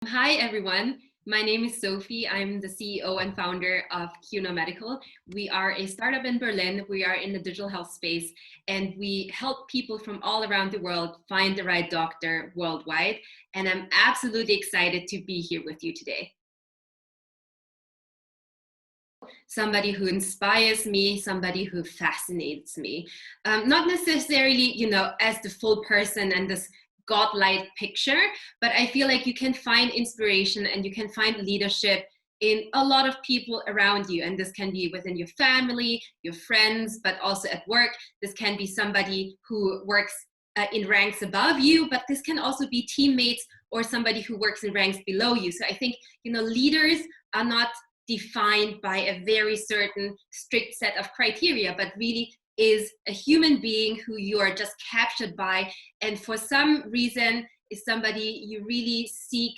Hi, everyone. My name is Sophie. I'm the CEO and founder of Qunomedical. We are a startup in Berlin. We are in the digital health space, and we help people from all around the world find the right doctor worldwide. And I'm absolutely excited to be here with you today. Somebody who inspires me, somebody who fascinates me. Not necessarily, as the full person and this godlike picture, but I feel like you can find inspiration and you can find leadership in a lot of people around you. And this can be within your family, your friends, but also at work. This can be somebody who works in ranks above you, but this can also be teammates or somebody who works in ranks below you. So I think, leaders are not defined by a very certain strict set of criteria, but really is a human being who you are just captured by, and for some reason is somebody you really seek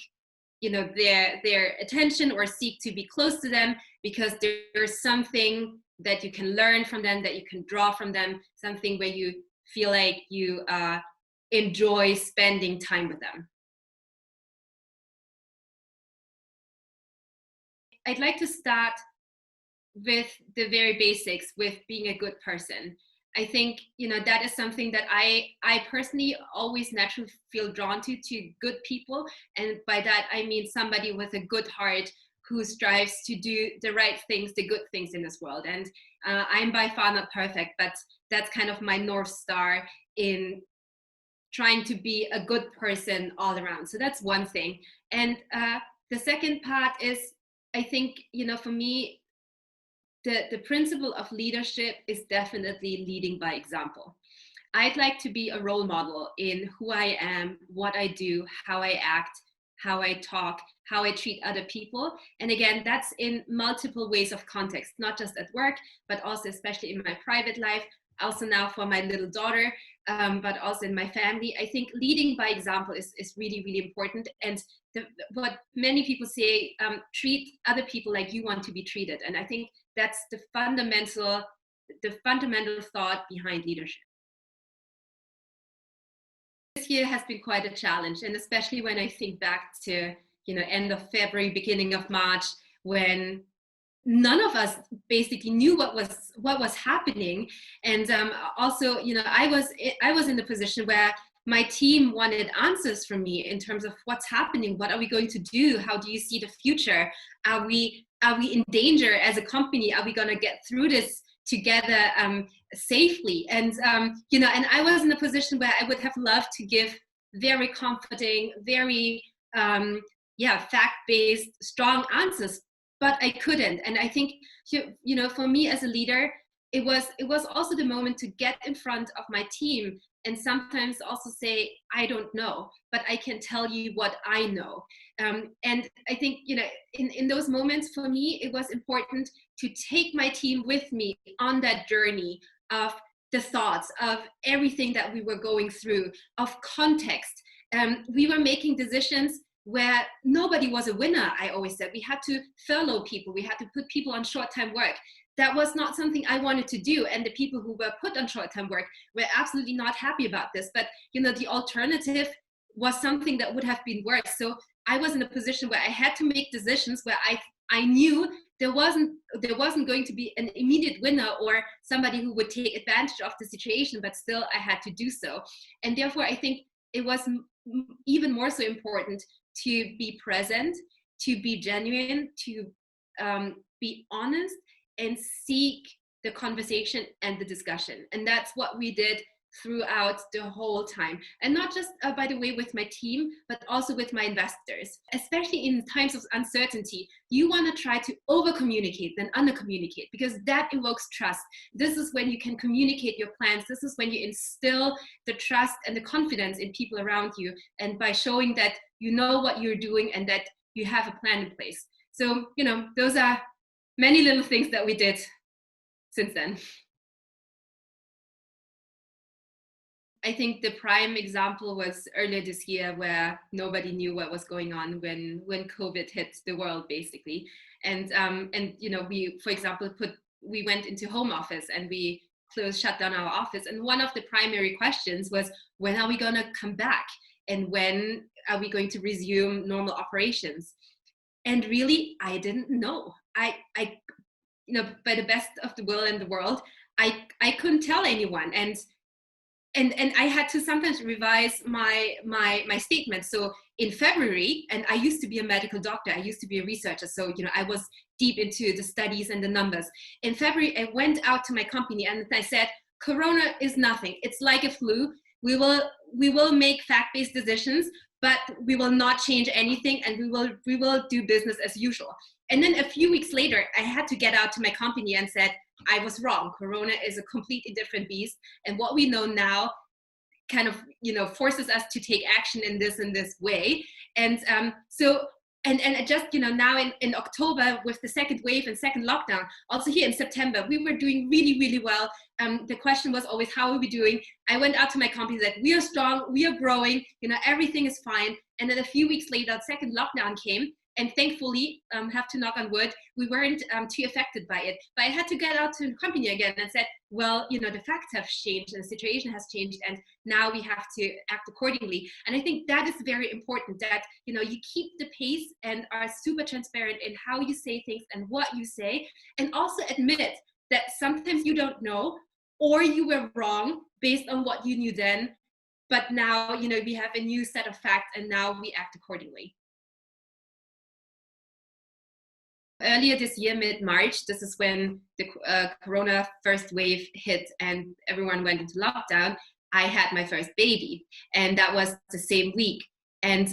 their attention or seek to be close to them because there's something that you can learn from them, that you can draw from them, something where you feel like you enjoy spending time with them. I'd like to start with the very basics, with being a good person. I think that is something that I personally always naturally feel drawn to good people, and by that I mean somebody with a good heart who strives to do the right things, the good things in this world. And I'm by far not perfect, but that's kind of my North Star in trying to be a good person all around. So that's one thing. And the second part is, I think, for me, the principle of leadership is definitely leading by example. I'd like to be a role model in who I am, what I do, how I act, how I talk, how I treat other people. And again, that's in multiple ways of context, not just at work, but also especially in my private life, also now for my little daughter, but also in my family. I think leading by example is really, really important. And what many people say, treat other people like you want to be treated. And I think that's the fundamental thought behind leadership. This year has been quite a challenge, and especially when I think back to end of February, beginning of March, when none of us basically knew what was happening. And also, I was in the position where my team wanted answers from me in terms of what's happening, what are we going to do, how do you see the future, are we in danger as a company, are we going to get through this together safely? And and I was in a position where I would have loved to give very comforting, very fact-based, strong answers, but I couldn't. And I think for me as a leader, it was also the moment to get in front of my team and sometimes also say, I don't know, but I can tell you what I know. And I think in those moments, for me, it was important to take my team with me on that journey of the thoughts, of everything that we were going through, of context. We were making decisions where nobody was a winner. I always said we had to furlough people, we had to put people on short-time work. That was not something I wanted to do, and the people who were put on short-time work were absolutely not happy about this. But the alternative was something that would have been worse. So I was in a position where I had to make decisions where I knew there wasn't going to be an immediate winner or somebody who would take advantage of the situation, but still I had to do so. And therefore I think it was even more so important to be present, to be genuine, to be honest, and seek the conversation and the discussion. And that's what we did throughout the whole time. And not just, by the way, with my team, but also with my investors. Especially in times of uncertainty, you want to try to over-communicate than under-communicate, because that evokes trust. This is when you can communicate your plans. This is when you instill the trust and the confidence in people around you, and by showing that you know what you're doing and that you have a plan in place. So, those are many little things that we did since then. I think the prime example was earlier this year, where nobody knew what was going on when COVID hit the world, basically. And we, for example, we went into home office and we shut down our office. And one of the primary questions was, when are we going to come back? and when are we going to resume normal operations? And really, I didn't know. I by the best of the will in the world, I couldn't tell anyone. And I had to sometimes revise my statement. So in February, and I used to be a medical doctor, I used to be a researcher, so I was deep into the studies and the numbers. In February, I went out to my company and I said, Corona is nothing. It's like a flu. We will make fact-based decisions, but we will not change anything, and we will do business as usual. And then a few weeks later, I had to get out to my company and said, I was wrong. Corona is a completely different beast. And what we know now kind of, forces us to take action in this way. And and just, now in October with the second wave and second lockdown, also here in September, we were doing really, really well. The question was always, how are we doing? I went out to my company that we are strong, we are growing, everything is fine. And then a few weeks later, the second lockdown came. And thankfully, have to knock on wood, we weren't too affected by it. But I had to get out to the company again and said, well, the facts have changed and the situation has changed, and now we have to act accordingly. And I think that is very important, that you keep the pace and are super transparent in how you say things and what you say, and also admit that sometimes you don't know, or you were wrong based on what you knew then. But now, we have a new set of facts, and now we act accordingly. Earlier this year, mid-March, this is when the Corona first wave hit and everyone went into lockdown. I had my first baby, and that was the same week. And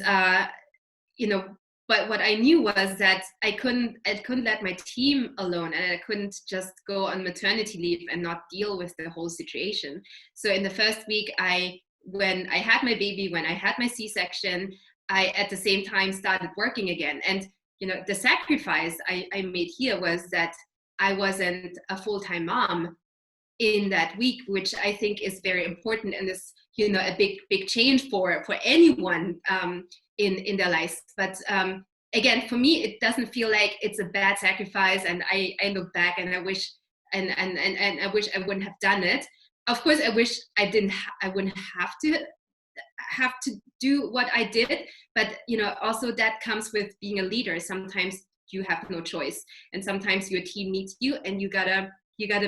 but what I knew was that I couldn't let my team alone, and I couldn't just go on maternity leave and not deal with the whole situation. So in the first week, when I had my baby, when I had my C-section, I at the same time started working again. And the sacrifice I made here was that I wasn't a full-time mom in that week, which I think is very important, and is a big change for anyone in their lives. But again, for me, it doesn't feel like it's a bad sacrifice, and I look back and I wish and I wish I wouldn't have done it. Of course, I wish I wouldn't have to do what I did, but also that comes with being a leader. Sometimes you have no choice, and sometimes your team needs you, and you gotta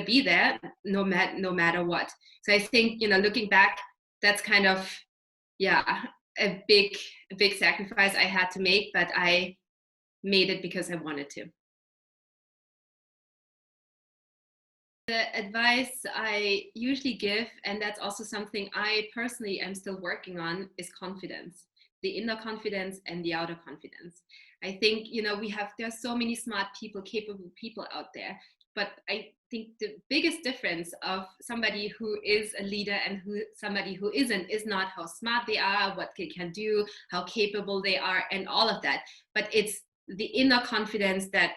be there no matter what. So I think looking back, that's kind of a big sacrifice I had to make, but I made it because I wanted to. The advice I usually give, and that's also something I personally am still working on, is confidence. The inner confidence and the outer confidence. I think, there's so many smart people, capable people out there, but I think the biggest difference of somebody who is a leader and somebody who isn't is not how smart they are, what they can do, how capable they are, and all of that, but it's the inner confidence that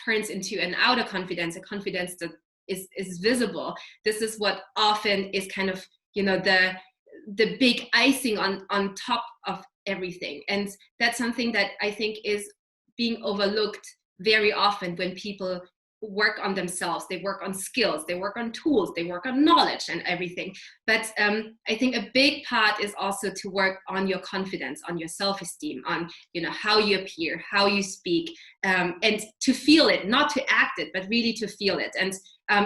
turns into an outer confidence, a confidence that is visible. This is what often is kind of the big icing on top of everything, and that's something that I think is being overlooked very often when people work on themselves. They work on skills, they work on tools, they work on knowledge and everything. But I think a big part is also to work on your confidence, on your self-esteem, on how you appear, how you speak, and to feel it, not to act it, but really to feel it. And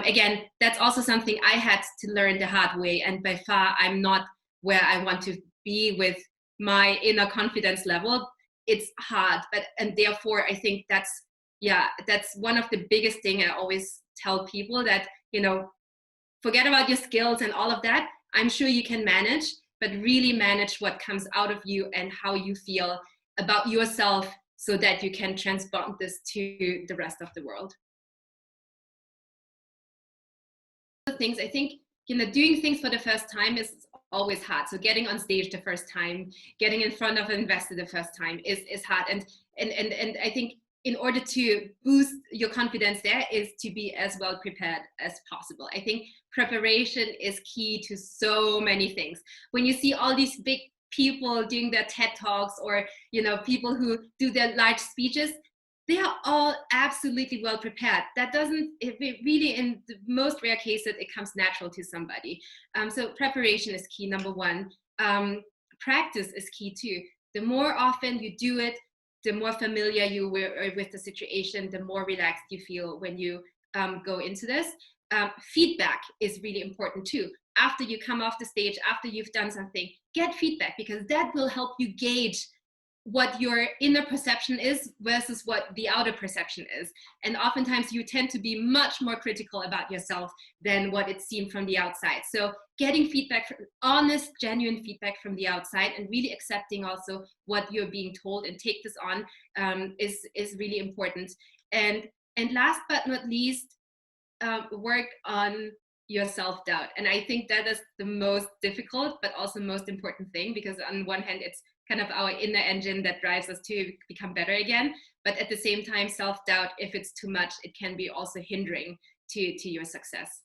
again, that's also something I had to learn the hard way. And by far, I'm not where I want to be with my inner confidence level. It's hard, and therefore I think that's one of the biggest thing I always tell people, that forget about your skills and all of that. I'm sure you can manage, but really manage what comes out of you and how you feel about yourself, so that you can transport this to the rest of the world. Things, I think, doing things for the first time is always hard. So getting on stage the first time, getting in front of an investor the first time is hard. And I think in order to boost your confidence there is to be as well prepared as possible. I think preparation is key to so many things. When you see all these big people doing their TED Talks, or people who do their large speeches, they are all absolutely well prepared. That doesn't, really, in the most rare cases, it comes natural to somebody. So preparation is key, number one. practice is key too. The more often you do it, the more familiar you were with the situation, the more relaxed you feel when you go into this. Feedback is really important too. After you come off the stage, after you've done something, get feedback, because that will help you gauge what your inner perception is versus what the outer perception is. And oftentimes you tend to be much more critical about yourself than what it seemed from the outside. So getting feedback, honest, genuine feedback from the outside, and really accepting also what you're being told and take this on is really important. And last but not least, work on your self-doubt. And I think that is the most difficult, but also most important thing, because on one hand, it's kind of our inner engine that drives us to become better again. But at the same time, self-doubt, if it's too much, it can be also hindering to your success.